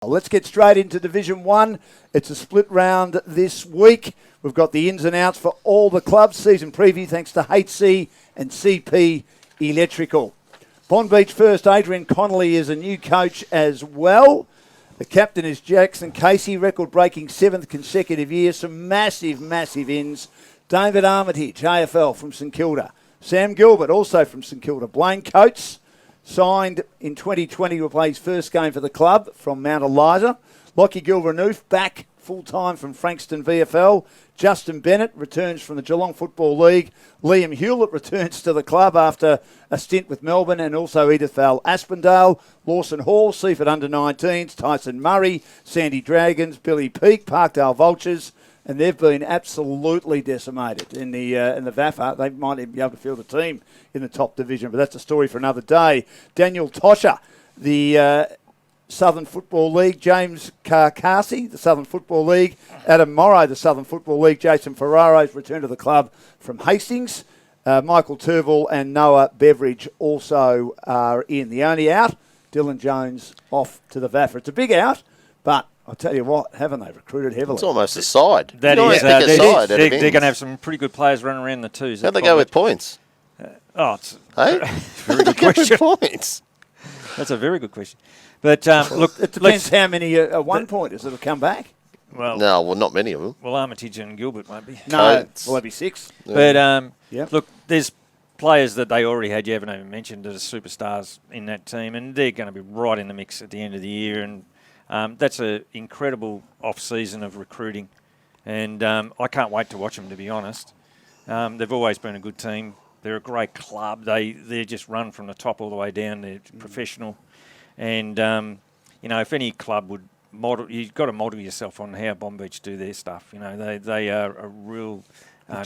Let's get straight into Division 1. It's a split round this week. We've got the ins and outs for all the clubs. Season preview thanks to HC and CP Electrical. Bond Beach first, Adrian Connolly is a new coach as well. The captain is Jackson Casey, record-breaking 7th consecutive year. Some massive, massive ins. David Armitage, AFL from St Kilda. Sam Gilbert, also from St Kilda. Blaine Coates, signed in 2020, will play his first game for the club from Mount Eliza. Lockie Gilbert-Noof back full-time from Frankston VFL. Justin Bennett returns from the Geelong Football League. Liam Hewlett returns to the club after a stint with Melbourne, and also Edith Val Aspendale. Lawson Hall, Seaford Under-19s. Tyson Murray, Sandy Dragons. Billy Peake, Parkdale Vultures. And they've been absolutely decimated in the VAFA. They might even be able to field a team in the top division, but that's a story for another day. Daniel Tosher, the Southern Football League. James Carcassi, the Southern Football League. Adam Morrow, the Southern Football League. Jason Ferraro's returned to the club from Hastings. Michael Turville and Noah Beveridge also are in. The only out, Dylan Jones off to the VAFA. It's a big out, but I'll tell you what, haven't they recruited heavily? It's almost a side. They're going to have some pretty good players running around the twos. How'd they go with points? It's Hey? a very good question. Points? That's a very good question. But look, it depends how many one-pointers that have come back. Well, not many of them. Well, Armitage and Gilbert won't be. No, will there be 6? But Yep. look, there's players that they already had, you haven't even mentioned, that are superstars in that team, and they're going to be right in the mix at the end of the year. And that's an incredible off-season of recruiting, and I can't wait to watch them, to be honest. They've always been a good team. They're a great club. They just run from the top all the way down. They're professional. And, if any club would model, you've got to model yourself on how Bond Beach do their stuff. They are a real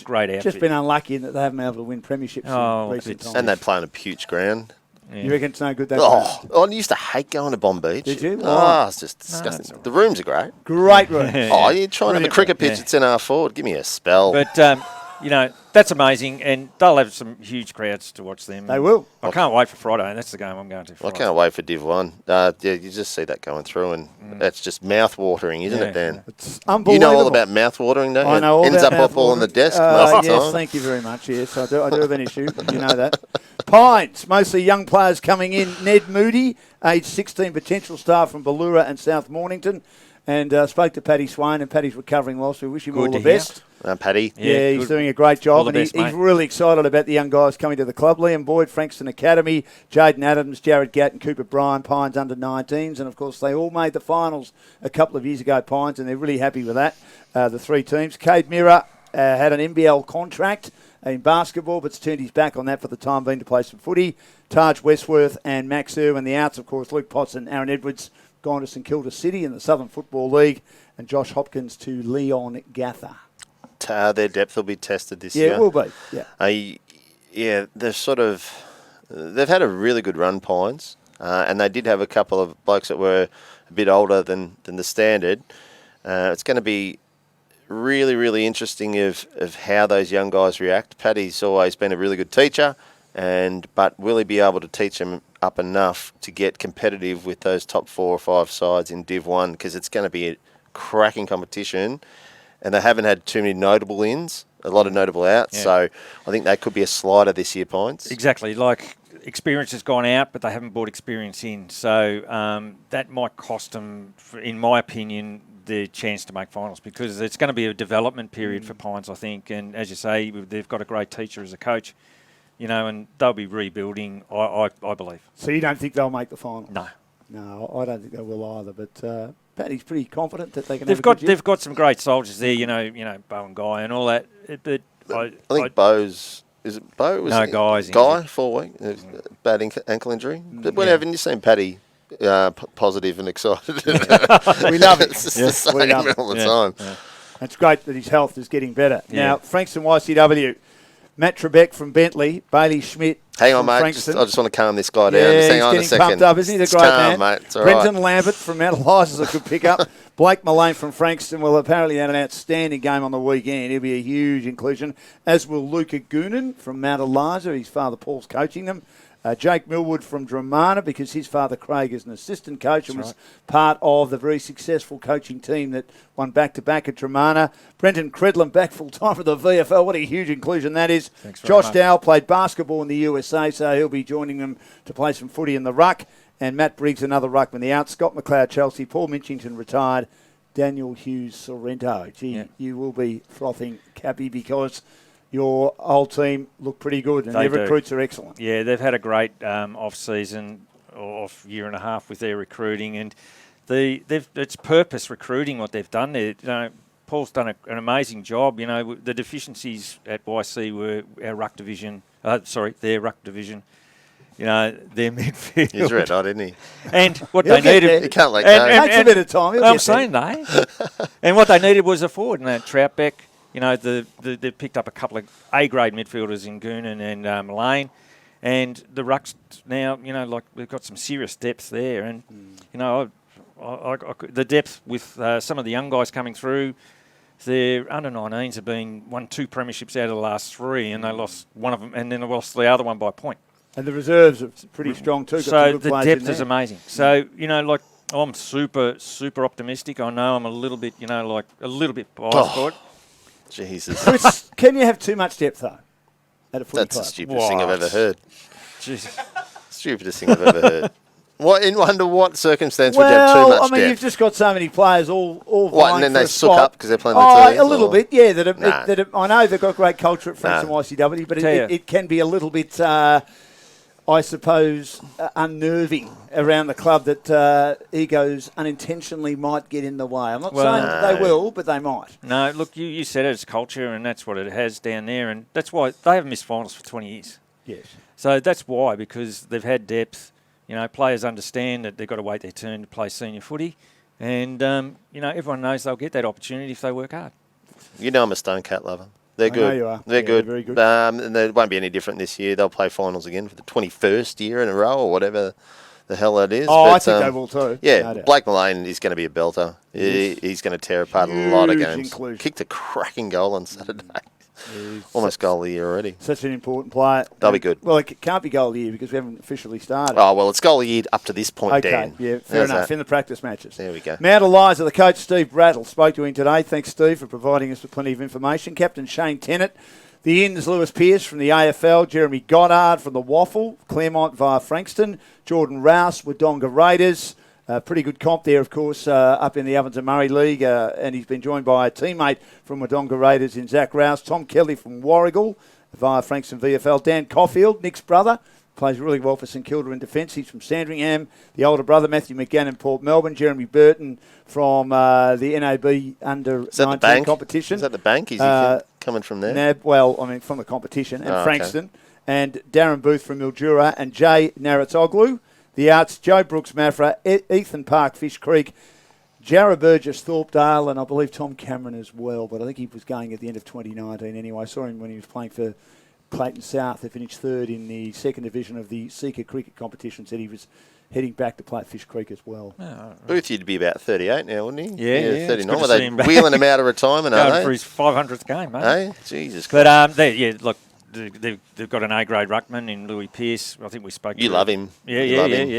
great outfit. Just been unlucky in that they haven't been able to win premierships in recent times. And they play on a Pooch ground. Yeah. You reckon it's no good? I used to hate going to Bond Beach. Did you? It's just disgusting. The rooms are great. Great rooms. You're trying to have a cricket pitch at centre forward. Give me a spell. But, that's amazing, and they'll have some huge crowds to watch them. They will. I can't wait for Friday, and that's the game I'm going to Friday. I can't wait for Div 1. You just see that going through, and that's just mouth-watering, isn't it, Dan? It's unbelievable. You know all about mouth-watering, don't you? I know all Ends about up all on the desk yes, most of the time. thank you very much. Yes, I do have an issue. You know that. Pines, mostly young players coming in. Ned Moody, age 16, potential star from Ballura and South Mornington. And spoke to Paddy Swain, and Paddy's recovering well, so we wish him all the best. Paddy. Yeah, he's doing a great job, and he's really excited about the young guys coming to the club. Liam Boyd, Frankston Academy, Jaden Adams, Jared Gatt and Cooper Bryan, Pines under-19s, and of course they all made the finals a couple of years ago, Pines, and they're really happy with that, the 3 teams. Cade Mirror had an NBL contract in basketball, but's turned his back on that for the time being to play some footy. Taj Westworth and Max Irwin, the outs, of course, Luke Potts and Aaron Edwards, gone to St Kilda City in the Southern Football League, and Josh Hopkins to Leon Gather. Their depth will be tested this year. Yeah, it will be. Yeah. They've had a really good run, Pines, and they did have a couple of blokes that were a bit older than the standard. It's going to be really, really interesting of how those young guys react. Paddy's always been a really good teacher, but will he be able to teach them up enough to get competitive with those top 4 or 5 sides in Div 1? Because it's going to be a cracking competition, and they haven't had too many notable ins, a lot of notable outs. Yeah. So I think that could be a slider this year, Pines. Exactly. Like, experience has gone out, but they haven't brought experience in. So that might cost them, in my opinion, the chance to make finals, because it's going to be a development period for Pines, I think. And as you say, they've got a great teacher as a coach. And they'll be rebuilding, I believe. So you don't think they'll make the final? No, I don't think they will either. But Paddy's pretty confident that they can. They've got some great soldiers there. Bo and Guy and all that. But I think Bo's. Is it Bo? No, Guy's Guy 4 week bad ankle injury. But haven't you seen Paddy positive and excited? We love it. It's the same all the time. Yeah. It's great that his health is getting better. Now, Frankston YCW. Matt Trebek from Bentley, Bailey Schmidt. Hang on, mate. I just want to calm this guy down. Just hang on a second. He's getting pumped up, isn't he? The great man. Mate. It's all Brenton right. Lambert from Mount Eliza's a good pickup. Blake Mullane from Frankston will apparently have an outstanding game on the weekend. He'll be a huge inclusion, as will Luca Goonan from Mount Eliza. His father Paul's coaching them. Jake Millwood from Dramana, because his father Craig is an assistant coach and was part of the very successful coaching team that won back-to-back at Dramana. Brenton Credlin back full-time for the VFL. What a huge inclusion that is. Josh Dow played basketball in the USA, so he'll be joining them to play some footy in the ruck. And Matt Briggs, another ruckman, the out. Scott McLeod, Chelsea. Paul Minchington, retired. Daniel Hughes, Sorrento. Gee, you will be frothing, Cappy, because your old team look pretty good and their recruits are excellent. Yeah, they've had a great off-season, or off year and a half with their recruiting, and it's purpose recruiting what they've done there. You know, Paul's done an amazing job. You know, the deficiencies at YC were our ruck division. Their ruck division. You know, their midfield. He's red hot, isn't he? And what they needed... He can't let go. Takes a bit of time. I'm saying and what they needed was a forward. And Troutbeck, you know, they picked up a couple of A-grade midfielders in Goonan and Lane. And the rucks now, you know, like we've got some serious depth there. And, you know, the depth with some of the young guys coming through, their under-19s have won 2 premierships out of the last 3, and they lost one of them, and then they lost the other one by a point. And the reserves are pretty strong too. So the depth is amazing. So, you know, like, I'm super, super optimistic. I know I'm a little bit, you know, like a little bit biased for it. Jesus. Can you have too much depth, though, at a footy club? That's the stupidest thing I've ever heard. Jesus. Stupidest thing I've ever heard. Under what circumstance would you have too much depth? I mean, you've just got so many players all What, and then they suck up because they're playing the teams? A little bit, yeah. I know they've got great culture at Franks and YCW, but it can be a little bit... I suppose, unnerving around the club that egos unintentionally might get in the way. I'm not saying that they will, but they might. No, look, you said it's culture, and that's what it has down there, and that's why they haven't missed finals for 20 years. Yes. So that's why, because they've had depth. You know, players understand that they've got to wait their turn to play senior footy, and, you know, everyone knows they'll get that opportunity if they work hard. You know I'm a Stone Cat lover. They're good. I know you are. They're good. They're very good. And they won't be any different this year. They'll play finals again for the 21st year in a row or whatever the hell that is. I think they will too. Yeah, no Blake Mullane is going to be a belter. He's going to tear apart a lot of games. Inclusion. Kicked a cracking goal on Saturday. Almost goal of the year already. Such an important player. They'll be good. Well, it can't be goal of the year because we haven't officially started. Oh, well, it's goal of the year up to this point, Dan. Yeah, fair enough. In the practice matches. There we go. Mount Eliza, the coach, Steve Brattle, spoke to him today. Thanks, Steve, for providing us with plenty of information. Captain Shane Tennant. The Inns, Lewis Pearce from the AFL, Jeremy Goddard from the Waffle, Claremont via Frankston, Jordan Rouse, Wodonga Raiders. Pretty good comp there, of course, up in the Ovens and Murray League, and he's been joined by a teammate from Wodonga Raiders in Zach Rouse, Tom Kelly from Warrigal via Frankston VFL, Dan Caulfield, Nick's brother, plays really well for St Kilda in defence. He's from Sandringham. The older brother, Matthew McGann, Port Melbourne. Jeremy Burton from the NAB under-19 competition. Is that the bank? Is he coming from there? From the competition. And Frankston. Okay. And Darren Booth from Mildura. And Jay Naratsoglu. The Arts, Joe Brooks Mafra, Ethan Park, Fish Creek, Jarrah Burgess, Thorpedale, and I believe Tom Cameron as well. But I think he was going at the end of 2019 anyway. I saw him when he was playing for Clayton South. They finished third in the second division of the Seeker cricket competition. Said he was heading back to play at Fish Creek as well. Oh, right. Booth, you'd be about 38 now, wouldn't he? Yeah, 39. Were they wheeling him out of retirement, are they? For his 500th game, mate. Hey, Jesus. But, look, they've got an A-grade ruckman in Louis Pearce. I think we spoke. You love him. Yeah,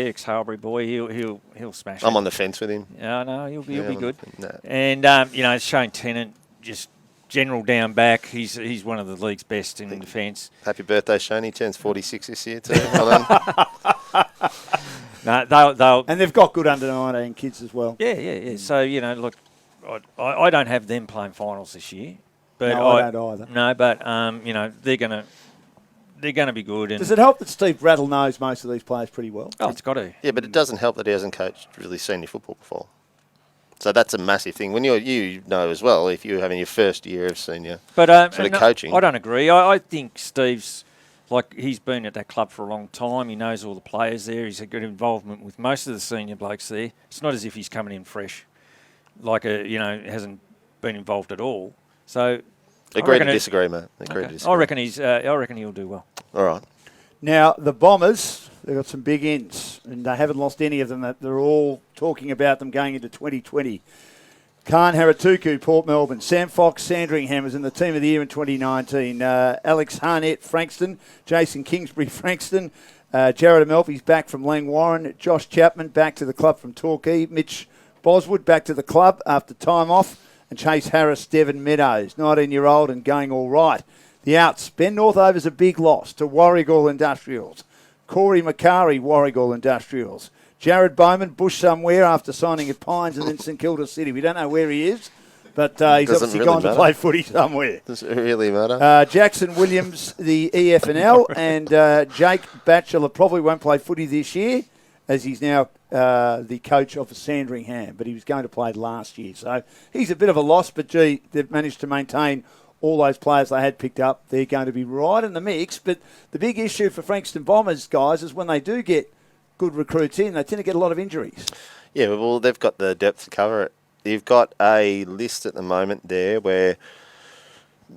ex-Harbury boy. He'll smash it. I'm on the fence with him. Yeah, no, he'll be good. No. And Shane Tennant, just general down back. He's one of the league's best in defence. Happy birthday, Shane. He turns 46 this year too. Well done. No, they'll and they've got good under-19 kids as well. Yeah. So look, I don't have them playing finals this year. But no, I don't either. No, but they're gonna be good. And does it help that Steve Brattle knows most of these players pretty well? Oh, it's got to. Yeah, but it doesn't help that he hasn't coached really senior football before. So that's a massive thing. When you know as well, if you're having your first year of senior coaching. I don't agree. I think Steve's he's been at that club for a long time. He knows all the players there. He's a good involvement with most of the senior blokes there. It's not as if he's coming in fresh, hasn't been involved at all. So, agree to disagree, mate. I reckon he'll do well. All right. Now the Bombers, they've got some big ins, and they haven't lost any of them. That they're all talking about them going into 2020. Khan Haratuku, Port Melbourne. Sam Fox, Sandringham was in the Team of the Year in 2019. Alex Harnett, Frankston. Jason Kingsbury, Frankston. Jared Amelfi's back from Langwarren. Josh Chapman back to the club from Torquay. Mitch Boswood back to the club after time off. And Chase Harris, Devon Meadows, 19-year-old and going all right. The outs. Ben Northover's a big loss to Warragul Industrials. Corey Macari, Warragul Industrials. Jared Bowman, bush somewhere after signing at Pines and then St Kilda City. We don't know where he is, but he's obviously really gone matter. to play footy somewhere. Doesn't really matter. Jackson Williams, the EFNL, and Jake Batchelor probably won't play footy this year as he's now the coach of Sandringham, but he was going to play last year. So he's a bit of a loss, but gee, they've managed to maintain all those players they had picked up. They're going to be right in the mix, but the big issue for Frankston Bombers, guys, is when they do get good recruits in, they tend to get a lot of injuries. Yeah, well, they've got the depth to cover it. You've got a list at the moment there where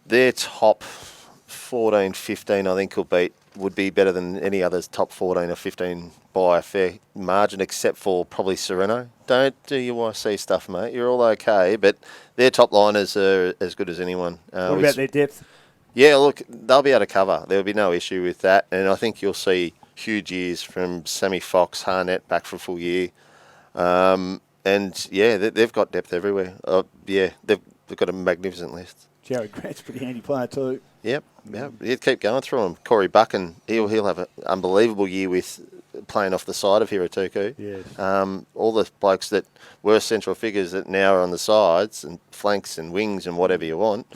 their top 14, 15, I think, would be better than any other's top 14 or 15 by a fair margin, except for probably Sereno. Don't do your YC stuff, mate. You're all okay, but their top liners are as good as anyone. What about their depth? Yeah, look, they'll be able to cover. There'll be no issue with that, and I think you'll see huge years from Sammy Fox, Harnett back for a full year. And, yeah, they've got depth everywhere. Yeah, they've got a magnificent list. Jared Grant's a pretty handy player too. Yep. You'd keep going through them. Corey Buchan, he'll have an unbelievable year with playing off the side of Hiratuku. Yes. All the blokes that were central figures that now are on the sides and flanks and wings and whatever you want.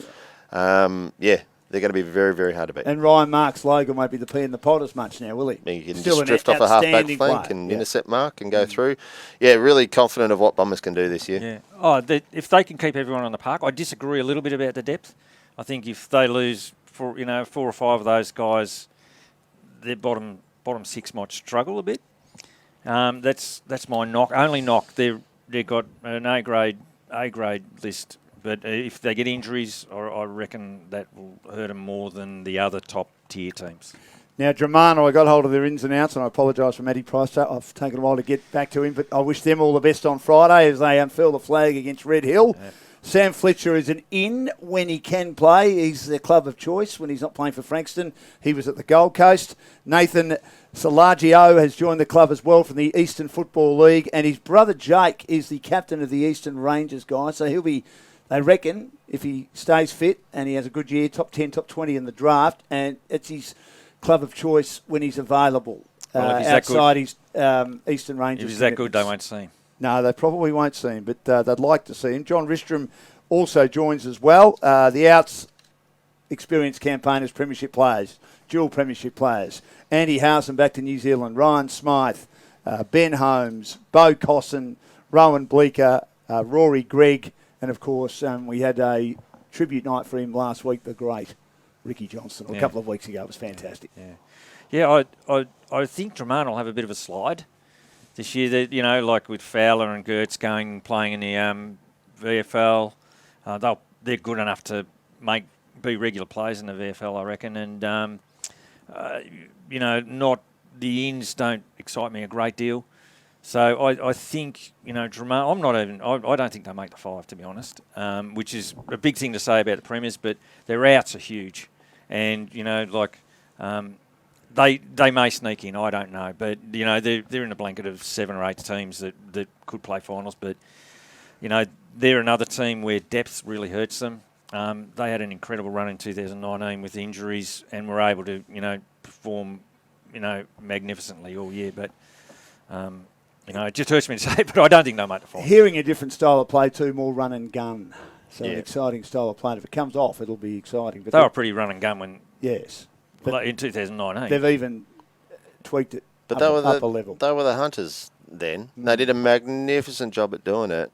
They're going to be very, very hard to beat. And Ryan Marks Logan won't be the pea in the pot as much now, will he? He can Still just drift off a half-back flank and intercept mark and go through. Yeah, really confident of what Bombers can do this year. Yeah. If they can keep everyone on the park, I disagree a little bit about the depth. I think if they lose 4 or 5 of those guys, their bottom 6 might struggle a bit. That's my knock. Only knock. They've got an A grade list. But if they get injuries, I reckon that will hurt them more than the other top-tier teams. Now, Dramano, I got hold of their ins and outs, and I apologise for Matty Price. I've taken a while to get back to him, but I wish them all the best on Friday as they unfurl the flag against Red Hill. Yeah. Sam Fletcher is an in when he can play. He's their club of choice when he's not playing for Frankston. He was at the Gold Coast. Nathan Salagio has joined the club as well from the Eastern Football League, and his brother Jake is the captain of the Eastern Rangers, guys, so he'll be... They reckon if he stays fit and he has a good year, top 10, top 20 in the draft, and it's his club of choice when he's available outside his Eastern Rangers. If he's that good, they won't see him. No, they probably won't see him, but they'd like to see him. John Ristrom also joins as well. The Outs experienced campaigners, premiership players, dual premiership players. Andy Howson back to New Zealand, Ryan Smythe, Ben Holmes, Bo Cosson, Rowan Bleeker, Rory Gregg, and, of course, we had a tribute night for him last week, the great Ricky Johnson, a couple of weeks ago. It was fantastic. I think Drummond will have a bit of a slide this year. Like with Fowler and Gertz playing in the VFL, they're good enough to be regular players in the VFL, I reckon. And, not the ins don't excite me a great deal. So I think, Drummond, I don't think they'll make the 5, to be honest, which is a big thing to say about the Premiers, but their outs are huge. And, they may sneak in, I don't know. But, they're in a blanket of 7 or 8 teams that could play finals. But, they're another team where depth really hurts them. They had an incredible run in 2019 with injuries and were able to, perform, magnificently all year. But... it just hurts me to say, but I don't think they'll make the final. Hearing a different style of play too, more run and gun. So an exciting style of play. And if it comes off, it'll be exciting. But they were pretty run and gun when... Yes. In 2019. They've even tweaked it but upper level. They were the Hunters then. They did a magnificent job at doing it.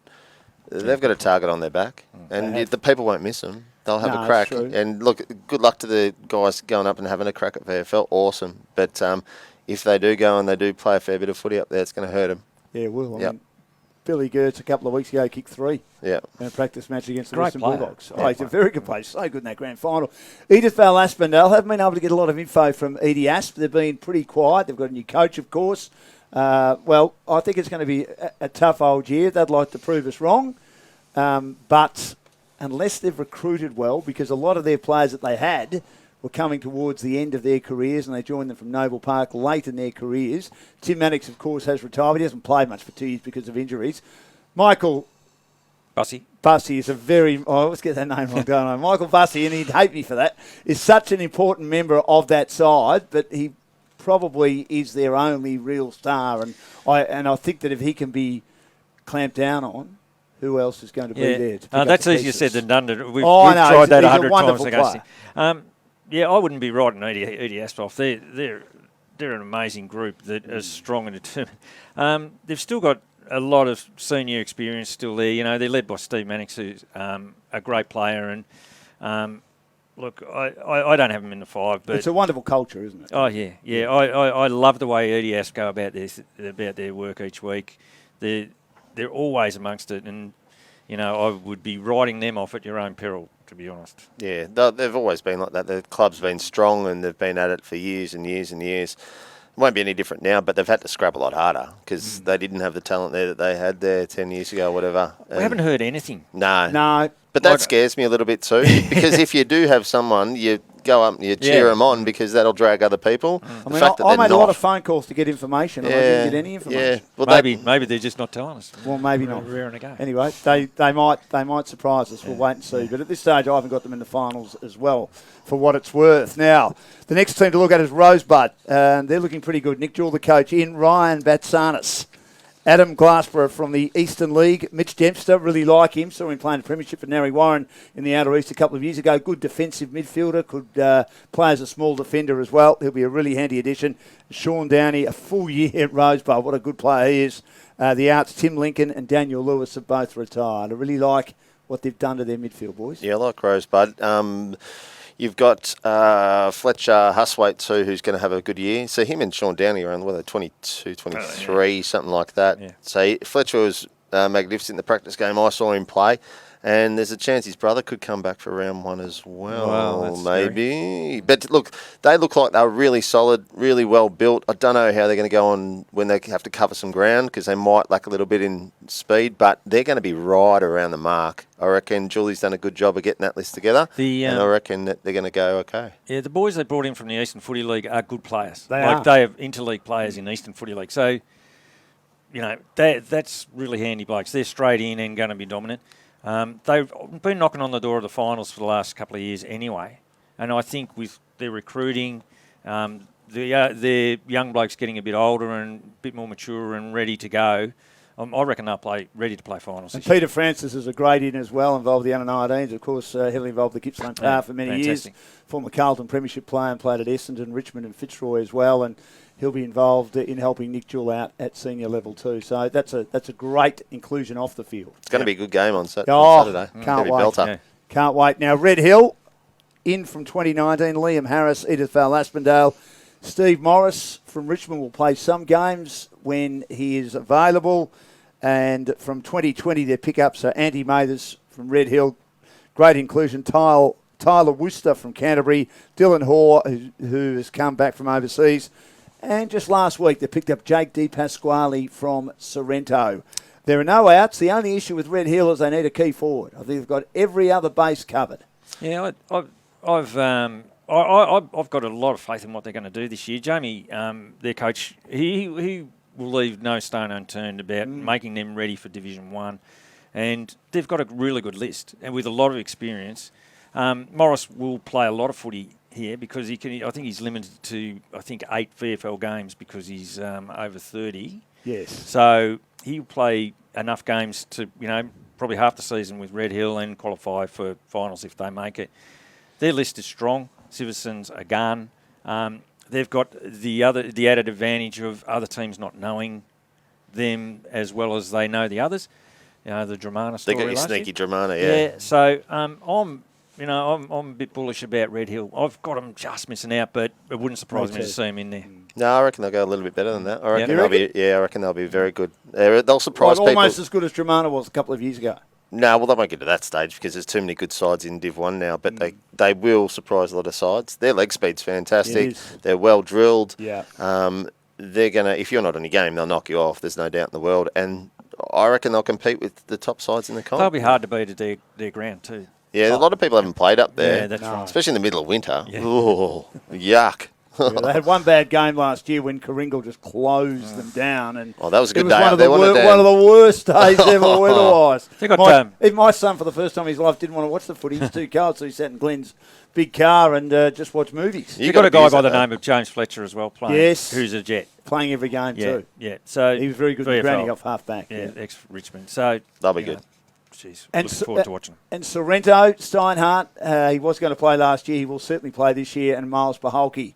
They've got a target on their back. And the people won't miss them. They'll have a crack. And look, good luck to the guys going up and having a crack at VFL. Awesome. But... if they do go and they do play a fair bit of footy up there, it's going to hurt them. Yeah, it will. I mean, Billy Gertz a couple of weeks ago kicked 3 in a practice match against the Western Bulldogs. He's a very good player. So good in that grand final. Edith Val Aspendale haven't been able to get a lot of info from Edie Asp. They've been pretty quiet. They've got a new coach, of course. I think it's going to be a tough old year. They'd like to prove us wrong. But unless they've recruited well, because a lot of their players that they had were coming towards the end of their careers, and they joined them from Noble Park late in their careers. Tim Mannix, of course, has retired. He hasn't played much for 2 years because of injuries. Michael Bussey is a very... Oh, let's get that name wrong, don't I? Michael Bussey, and he'd hate me for that, is such an important member of that side, but he probably is their only real star. And I think that if he can be clamped down on, who else is going to be there to pick up that's the easier pieces? said than done. We've I know, tried that he's 100 a wonderful times against player. him. I wouldn't be riding Eddie Astroff. They're an amazing group that is strong and determined. They've still got a lot of senior experience still there. You know, they're led by Steve Mannix, who's a great player. And look, I don't have them in the 5, but it's a wonderful culture, isn't it? Oh yeah. I love the way Eddie Asp go about their work each week. They're always amongst it, and you know, I would be writing them off at your own peril, to be honest. Yeah, they've always been like that. The club's been strong and they've been at it for years and years and years. It won't be any different now, but they've had to scrap a lot harder because they didn't have the talent there that they had there 10 years ago or whatever. We haven't heard anything. No. But that scares me a little bit too, because if you do have someone, you go up and you cheer them on because that'll drag other people. I mean, I made a lot of phone calls to get information, and I didn't get any information. Well, maybe they're just not telling us. Well, maybe not. Rare and a go. Anyway, they might surprise us. We'll wait and see. But at this stage, I haven't got them in the finals as well, for what it's worth. Now, the next team to look at is Rosebud. They're looking pretty good. Nick Jewell, the coach, in. Ryan Batsanis. Adam Glassborough from the Eastern League. Mitch Dempster, really like him. Saw him playing a premiership for Narry Warren in the Outer East a couple of years ago. Good defensive midfielder. Could play as a small defender as well. He'll be a really handy addition. Sean Downey, a full year at Rosebud. What a good player he is. The outs, Tim Lincoln and Daniel Lewis, have both retired. I really like what they've done to their midfield, boys. Yeah, I like Rosebud. You've got Fletcher Huswaite too, who's going to have a good year. So him and Sean Downey are on, 22, 23, something like that. Yeah. So Fletcher was magnificent in the practice game. I saw him play. And there's a chance his brother could come back for round 1 as well, maybe. Scary. But look, they look like they're really solid, really well built. I don't know how they're going to go on when they have to cover some ground because they might lack a little bit in speed, but they're going to be right around the mark. I reckon Julie's done a good job of getting that list together, and I reckon that they're going to go okay. Yeah, the boys they brought in from the Eastern Footy League are good players. They are. They have interleague players in Eastern Footy League. So, you know, that's really handy blokes. They're straight in and going to be dominant. They've been knocking on the door of the finals for the last couple of years anyway, and I think with their recruiting, their young blokes getting a bit older and a bit more mature and ready to go, I reckon they'll ready to play finals. And Peter Francis is a great in as well, involved the under-19s, of course, heavily involved the Gippsland Power for many years. Former Carlton Premiership player and played at Essendon, Richmond and Fitzroy as well, and he'll be involved in helping Nick Jewell out at senior level too. So that's a great inclusion off the field. It's going to be a good game on Saturday. Can't wait. Yeah. Can't wait. Now, Red Hill, in from 2019, Liam Harris, Edith Val Aspendale. Steve Morris from Richmond will play some games when he is available. And from 2020, their pickups are Andy Mathers from Red Hill. Great inclusion. Tyler Worcester from Canterbury. Dylan Hoare, who has come back from overseas. And just last week, they picked up Jake DePasquale from Sorrento. There are no outs. The only issue with Red Hill is they need a key forward. I think they've got every other base covered. Yeah, I've got a lot of faith in what they're going to do this year. Jamie, their coach, he will leave no stone unturned about making them ready for Division 1. And they've got a really good list and with a lot of experience. Morris will play a lot of footy here because he can. I think he's limited to 8 VFL games because he's over 30. Yes. So he'll play enough games to probably half the season with Red Hill and qualify for finals if they make it. Their list is strong. Siverson's a gun. They've got the added advantage of other teams not knowing them as well as they know the others. The Dramana story. They got your sneaky Dramana, yeah. So I'm a bit bullish about Red Hill. I've got them just missing out, but it wouldn't surprise me to see them in there. No, I reckon they'll go a little bit better than that. I reckon they'll be very good. They'll surprise people. Almost as good as Dramana was a couple of years ago. No, well, they won't get to that stage because there's too many good sides in Div 1 now, but they will surprise a lot of sides. Their leg speed's fantastic. They're well drilled. Yeah. They're going to, if you're not on your game, they'll knock you off. There's no doubt in the world. And I reckon they'll compete with the top sides in the comp. They'll be hard to beat at their ground too. Yeah, a lot of people haven't played up there. Yeah, that's right. Especially in the middle of winter. Yeah. Ooh, yuck. Yeah, they had one bad game last year when Coringal just closed them down, and Oh, that was a good it was day one out of there, the wasn't it, Dan? one of the worst days ever weather-wise. They got, Even my son, for the first time in his life, didn't want to watch the footy. He was too cold, so he sat in Glenn's big car and just watched movies. You've got a guy by the name of James Fletcher as well playing. Yes. Who's a Jet. Playing every game too. Yeah. So He was very good at grounding off half-back. Yeah, ex-Richmond. So They'll be good. Jeez, And looking forward to watching them. And Sorrento, Steinhardt, he was going to play last year. He will certainly play this year. And Miles Paholke,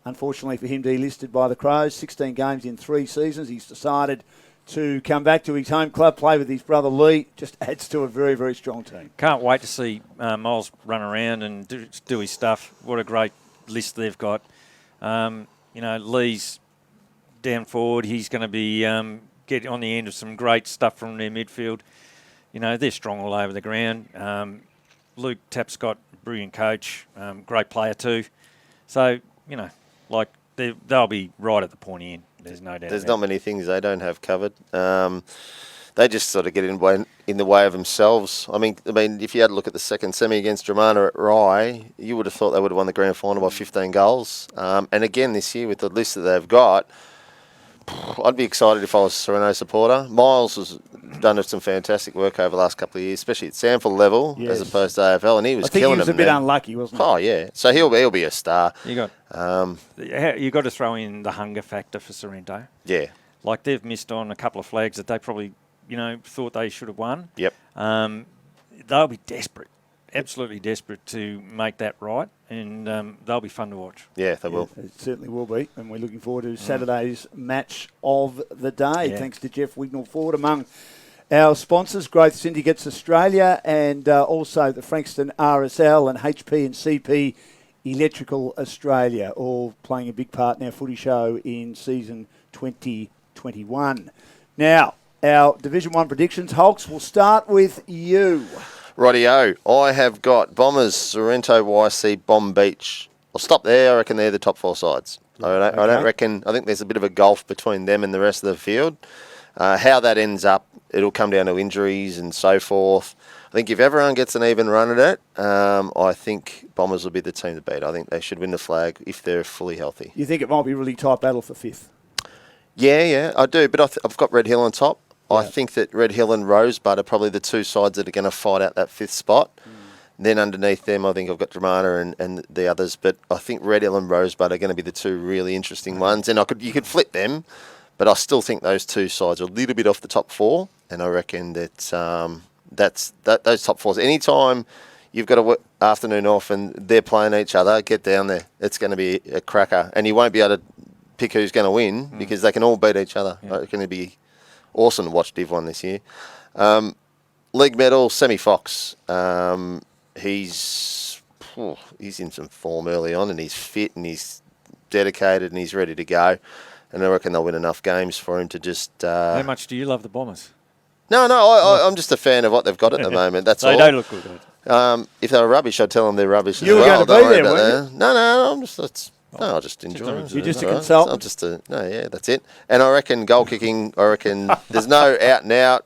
unfortunately for him, delisted by the Crows. 16 games in 3 seasons. He's decided to come back to his home club, play with his brother Lee. Just adds to a very, very strong team. Can't wait to see Miles run around and do his stuff. What a great list they've got. Lee's down forward. He's going to be get on the end of some great stuff from their midfield. They're strong all over the ground. Luke Tapscott, brilliant coach, great player too. So, they'll be right at the pointy end. There's no doubt. There's not many things they don't have covered. They just sort of get in the way of themselves. I mean, if you had a look at the second semi against Dramana at Rye, you would have thought they would have won the grand final by 15 goals. And again this year with the list that they've got, I'd be excited if I was a Sorrento supporter. Miles has done some fantastic work over the last couple of years, especially at sample level as opposed to AFL, and he was killing them. I think he was a bit unlucky, wasn't he? Oh yeah, so he'll be a star. You got to throw in the hunger factor for Sorrento. Yeah, like they've missed on a couple of flags that they probably thought they should have won. Yep. They'll be desperate. Absolutely desperate to make that right, and they'll be fun to watch. Yeah, they will. It certainly will be, and we're looking forward to Saturday's match of the day. Yeah. Thanks to Jeff Wignall Ford, among our sponsors, Growth Syndicates Australia, and also the Frankston RSL and HP and CP Electrical Australia, all playing a big part in our footy show in season 2021. Now, our Division 1 predictions. Hulks, we'll start with you. Rightio, I have got Bombers, Sorrento, YC, Bomb Beach. I'll stop there. I reckon they're the top 4 sides. I don't reckon. I think there's a bit of a gulf between them and the rest of the field. How that ends up, it'll come down to injuries and so forth. I think if everyone gets an even run at it, I think Bombers will be the team to beat. I think they should win the flag if they're fully healthy. You think it might be a really tight battle for 5th? Yeah, I do. But I've got Red Hill on top. Yeah. I think that Red Hill and Rosebud are probably the 2 sides that are going to fight out that 5th spot. Then underneath them, I think I've got Dramana and the others. But I think Red Hill and Rosebud are going to be the 2 really interesting ones. And you could flip them, but I still think those 2 sides are a little bit off the top 4. And I reckon that those top 4s. Anytime you've got an afternoon off and they're playing each other, get down there. It's going to be a cracker. And you won't be able to pick who's going to win because they can all beat each other. Yeah. It's going to be awesome to watch Div 1 this year. League medal, Semi Fox. He's in some form early on and he's fit and he's dedicated and he's ready to go. And I reckon they'll win enough games for him to just... How much do you love the Bombers? No, I'm just a fan of what they've got at the moment. That's all. They don't look good. If they were rubbish, I'd tell them they're rubbish as well. You were going to be there, weren't you? No, I'll just enjoy it. You're just a consultant? That's it. And I reckon goal kicking, there's no out and out.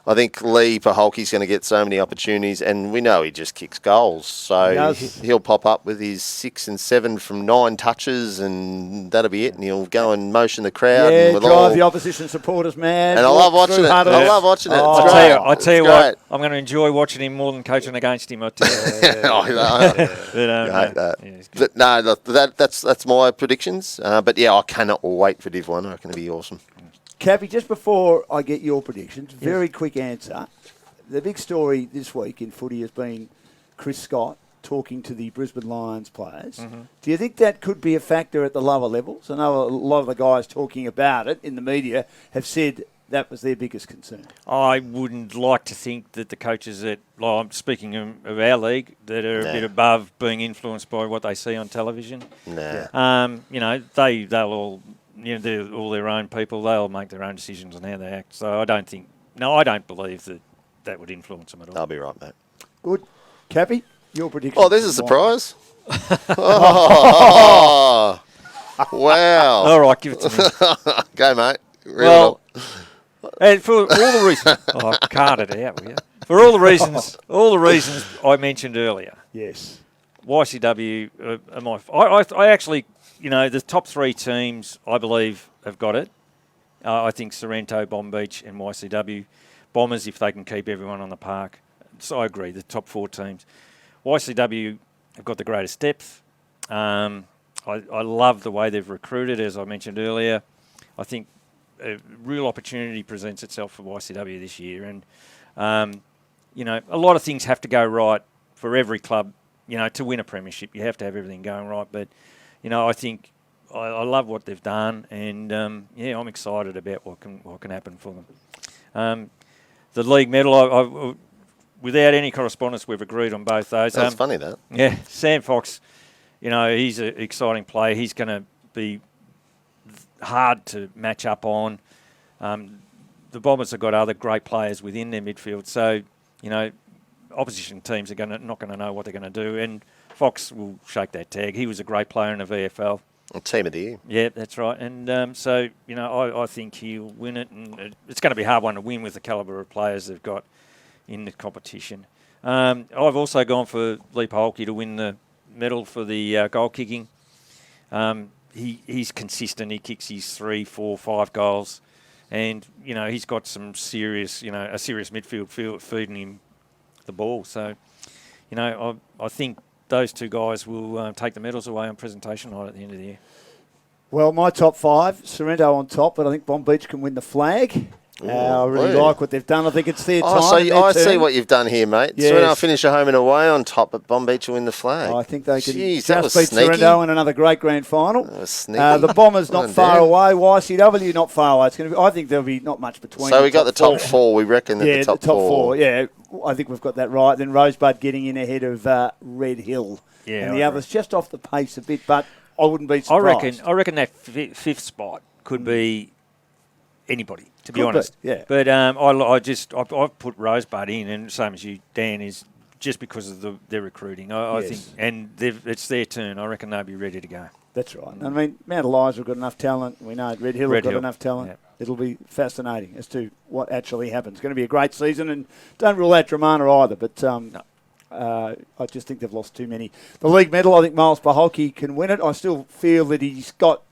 I think Lee Paholke's going to get so many opportunities, and we know he just kicks goals. So he'll pop up with his 6 and 7 from 9 touches, and that'll be it. And he'll go and motion the crowd. Yeah, and drive the opposition supporters mad. And I love watching it. I tell you what, I'm going to enjoy watching him more than coaching against him. I tell you. I hate that. Yeah, but no, that's my predictions. But yeah, I cannot wait for Div 1. I reckon it'll be awesome. Cappy, just before I get your predictions, very quick answer. The big story this week in footy has been Chris Scott talking to the Brisbane Lions players. Mm-hmm. Do you think that could be a factor at the lower levels? I know a lot of the guys talking about it in the media have said that was their biggest concern. I wouldn't like to think that the coaches I'm speaking of our league, that are a bit above being influenced by what they see on television. They'll all... they're all their own people. They'll make their own decisions on how they act. So I don't believe that would influence them at all. I'll be right, mate. Good. Cappy, your prediction. Oh, there's a surprise. Oh, wow. All right, give it to me. Go, mate. And for all the reasons, I can't it out with you. For all the reasons I mentioned earlier. Yes. YCW I actually, the top three teams I believe have got it. I think Sorrento, Bomb Beach, and YCW. Bombers, if they can keep everyone on the park. So I agree. The top four teams. YCW have got the greatest depth. I love the way they've recruited, as I mentioned earlier. I think a real opportunity presents itself for YCW this year. And, a lot of things have to go right for every club, to win a premiership. You have to have everything going right. But, I think I love what they've done. And, I'm excited about what can happen for them. The league medal, without any correspondence, we've agreed on both those. That's funny, that. Yeah, Sam Fox, he's an exciting player. He's going to be hard to match up on. The Bombers have got other great players within their midfield, so opposition teams are not going to know what they're going to do. And Fox will shake that tag. He was a great player in the VFL. Team of the year. Yeah, that's right. And I think he'll win it, and it's going to be a hard one to win with the calibre of players they've got in the competition. I've also gone for Lee Polke to win the medal for the goal kicking. He's consistent. He kicks his 3, 4, 5 goals, and he's got some serious, a serious midfield feeding him the ball. So, I think those two guys will take the medals away on presentation night at the end of the year. Well, my top 5, Sorrento on top, but I think Bomb Beach can win the flag. I really like what they've done. I think it's their time. So I see what you've done here, mate. Yes. Sorrento finish a home and away on top, but Bomb Beach will win the flag. I think they can just beat sneaky. Sorrento in another great grand final. The The Bombers not far away. YCW not far away. It's going to be. I think there'll be not much between. So we got the top 4. We reckon that the top 4. Yeah, I think we've got that right. Then Rosebud getting in ahead of Red Hill. Yeah, and the others just off the pace a bit, but I wouldn't be surprised. I reckon that fifth spot could be anybody, to be honest. Yeah. But I've put Rosebud in, and same as you, Dan, is just because of their recruiting. I think, and it's their turn. I reckon they'll be ready to go. That's right. I mean, Mount Eliza have got enough talent. We know Red Hill have got enough talent. Yeah. It'll be fascinating as to what actually happens. It's going to be a great season, and don't rule out Dramana either. But no. I just think they've lost too many. The league medal, I think Miles Paholke can win it. I still feel that he's got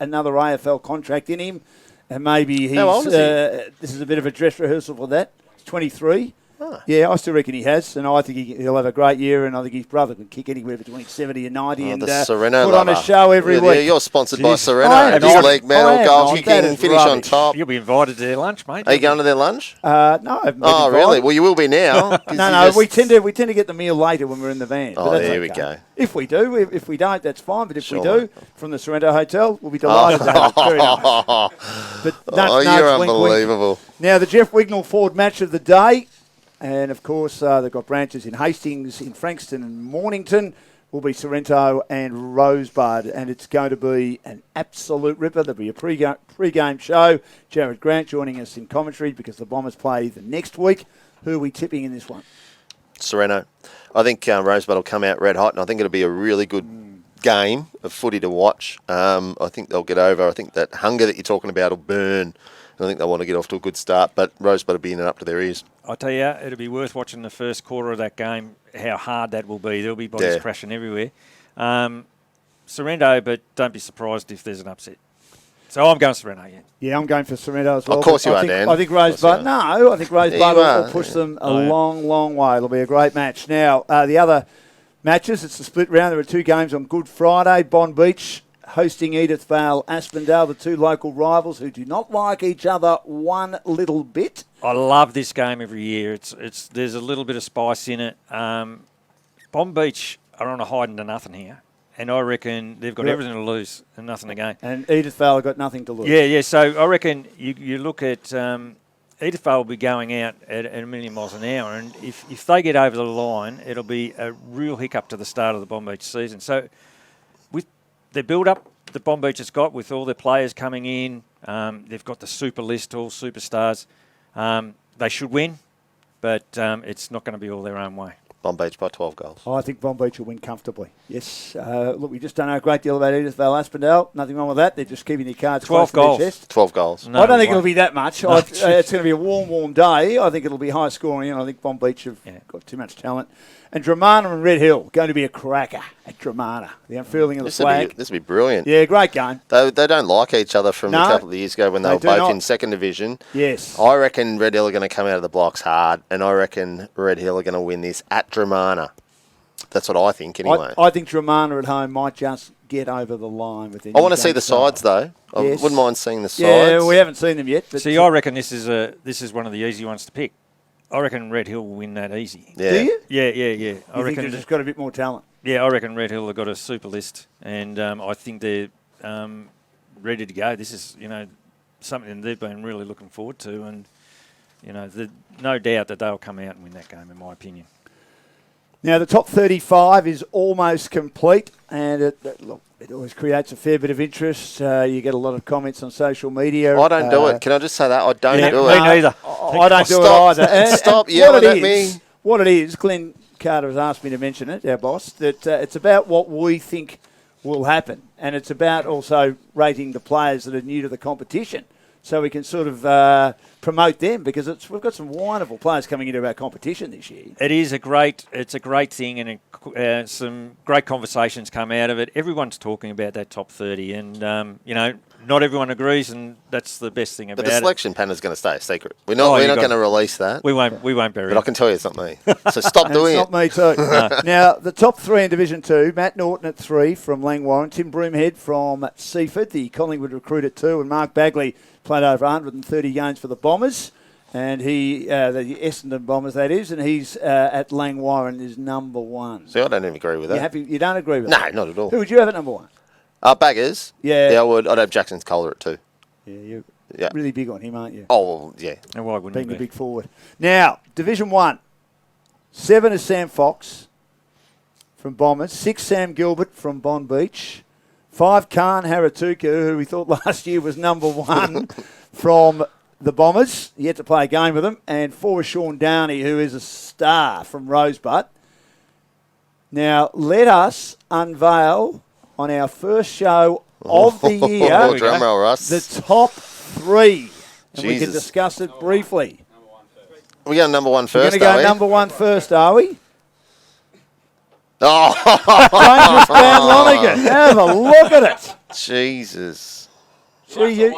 another AFL contract in him, and maybe How old is he? This is a bit of a dress rehearsal for that. He's 23. Oh. Yeah, I still reckon he has, and I think he'll have a great year, and I think his brother can kick anywhere between 70 and 90 and put on a show every week. You're sponsored by Sorrento. This league medal, goal kicking, finish on top. You'll be invited to their lunch, mate. Are you going to their lunch? No, I haven't been invited. Really? Well, you will be now. No, we tend to get the meal later when we're in the van. Oh, there we go. If we do, if we don't, that's fine. But if we do, from the Sorrento Hotel, we'll be delighted to have it. Very nice. But you're unbelievable. Wink. Now, the Jeff Wignall Ford match of the day. And, of course, they've got branches in Hastings, in Frankston and Mornington. Will be Sorrento and Rosebud. And it's going to be an absolute ripper. There'll be a pre-game show. Jared Grant joining us in commentary because the Bombers play the next week. Who are we tipping in this one? Sorrento. I think Rosebud will come out red hot, and I think it'll be a really good game of footy to watch. I think they'll get over. I think that hunger that you're talking about will burn. I think they want to get off to a good start, but Rosebud will be in and up to their ears. I tell you, it'll be worth watching the first quarter of that game, how hard that will be. There'll be bodies crashing everywhere. Sorrento, but don't be surprised if there's an upset. So I'm going Sorrento, yeah. Yeah, I'm going for Sorrento as well. Of course you are, Dan. I think Rosebud, will push them a long, long way. It'll be a great match. Now, the other matches, it's the split round. There are 2 games on Good Friday. Bond Beach hosting Edithvale, Aspendale, the 2 local rivals who do not like each other one little bit. I love this game every year. There's a little bit of spice in it. Bond Beach are on a hiding to nothing here, and I reckon they've got everything to lose and nothing to gain. And Edithvale have got nothing to lose. Yeah. So I reckon you look at Edithvale will be going out at 1 million miles an hour, and if they get over the line, it'll be a real hiccup to the start of the Bond Beach season. So the build-up that Bond Beach has got with all their players coming in, they've got the super list, all superstars. They should win, but it's not going to be all their own way. Bomb Beach by 12 goals. I think Bomb Beach will win comfortably. Yes. Look, we just don't know a great deal about Edithvale Aspendale. Nothing wrong with that. They're just keeping their cards 12 close to goals. their chest. 12 goals. No I don't think way. it'll be that much. It's going to be a warm day. I think it'll be high scoring, and I think Bomb Beach have got too much talent. And Dramana and Red Hill, going to be a cracker at Dramana. The unfurling of the flag. This would be brilliant. Yeah, great game. They don't like each other from No, a couple of years ago when they were do both not. in second division. Yes. I reckon Red Hill are going to come out of the blocks hard, and I reckon Red Hill are going to win this at Dramana. That's what I think, anyway. I think Dramana at home might just get over the line with it. I want to see the sides, though. Yes. I wouldn't mind seeing the sides. Yeah, we haven't seen them yet. But See, I reckon this is one of the easy ones to pick. I reckon Red Hill will win that easy. Yeah. Do you? Yeah. I You think reckon. they've just got a bit more talent? Yeah, I reckon Red Hill have got a super list, and I think they're ready to go. This is, something they've been really looking forward to, and no doubt that they'll come out and win that game, in my opinion. Now, the top 35 is almost complete, and it always creates a fair bit of interest. You get a lot of comments on social media. I don't do it. Can I just say that? I don't do me it. neither. I don't do it Stop. either. And Stop what yelling it at me. What it is, Glenn Carter has asked me to mention it, our boss, that it's about what we think will happen, and it's about also rating the players that are new to the competition, so we can sort of promote them, because we've got some wonderful players coming into our competition this year. It is a great thing, and some great conversations come out of it. Everyone's talking about that top 30, and not everyone agrees, and that's the best thing about But the it. selection panel is going to stay a secret. We're not going to release that. We won't bury But I it. can tell you it's not me. So stop doing It's it. not me too. Now, the top three in Division 2, Matt Norton at 3 from Langwarren, Tim Broomhead from Seaford, the Collingwood recruit at 2, and Mark Bagley played over 130 games for the Bombers, and the Essendon Bombers, that is, and he's at Langwarren is number 1. See, I don't even agree with You that. happy? You don't agree with No, that? not at all. Who would you have at number 1? Baggers. Yeah. Yeah, I would. I'd have Jackson's Kohler at 2. Yeah, you're Yeah. really big on him, aren't you? Oh, well, yeah. And why wouldn't Being you the be? big forward. Now, Division 1, 7 is Sam Fox from Bombers, 6 Sam Gilbert from Bond Beach, 5 Khan Haratuka, who we thought last year was number 1 from the Bombers, yet to play a game with them, and 4 is Sean Downey, who is a star from Rosebud. Now, let us unveil on our first show of the year Drum roll, Russ. the top 3, and we can Jesus. discuss it briefly. We go number 1 We're first, going to go are we? number 1 first, are we? Oh, Dangerous Dan Lonigan. Have a look at it. Jesus. See,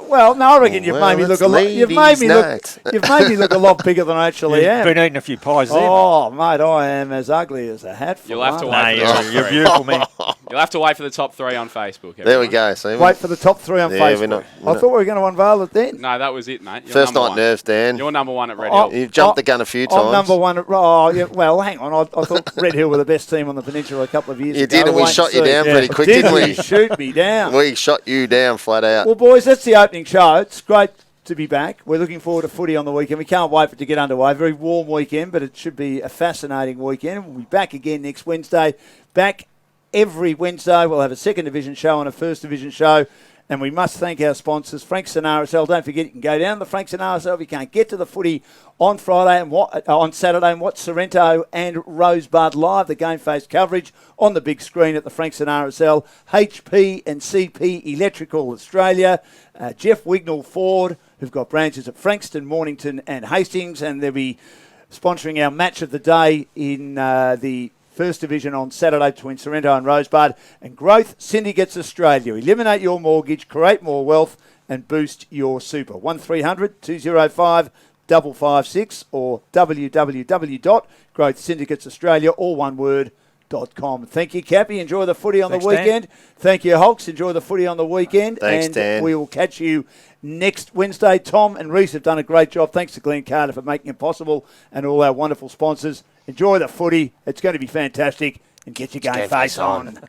well, no, I reckon you've Well, made me look it's a lot. You've made me ladies' look. You've made me look a lot bigger than I actually You've am. been eating a few pies there. Oh, mate, I am as ugly as a hat. You'll have to aren't wait I? for the top You're three. beautiful, man. You'll have to wait for the top 3 on Facebook. There we everyone. go. See, Wait for the top 3 on Yeah, Facebook. we're not- I thought we were going to unveil it then. No, that was it, mate. You're First number night 1. nerves, Dan. You're number 1 at Red Oh, Hill. You've jumped the gun a few times. I'm number 1. Oh, yeah, well, hang on. I thought Red Hill were the best team on the peninsula a couple of years You ago. did, and we Wait shot you see. down pretty quick, Did didn't we? you shoot me down? We shot you down flat out. Well, boys, that's the opening show. It's great to be back. We're looking forward to footy on the weekend. We can't wait for it to get underway. Very warm weekend, but it should be a fascinating weekend. We'll be back again next Wednesday. Back every Wednesday. We'll have a second division show and a first division show. And we must thank our sponsors, Frankston RSL. Don't forget, you can go down to the Frankston RSL if you can't get to the footy on Friday and on Saturday, and watch Sorrento and Rosebud live, the GameFace coverage on the big screen at the Frankston RSL. HP and CP Electrical Australia, Jeff Wignall Ford, who've got branches at Frankston, Mornington and Hastings, and they'll be sponsoring our match of the day in the First Division on Saturday between Sorrento and Rosebud. And Growth Syndicates Australia. Eliminate your mortgage, create more wealth, and boost your super. 1300 205 556 or www.growthsyndicatesaustralia, all one word, .com. Thank you, Cappy. Enjoy the footy on Thanks, the weekend. Dan. Thank you, Hulks. Enjoy the footy on the weekend. Thanks, and Dan. we will catch you next Wednesday. Tom and Reese have done a great job. Thanks to Glenn Carter for making it possible, and all our wonderful sponsors. Enjoy the footy. It's going to be fantastic. And get your game face on.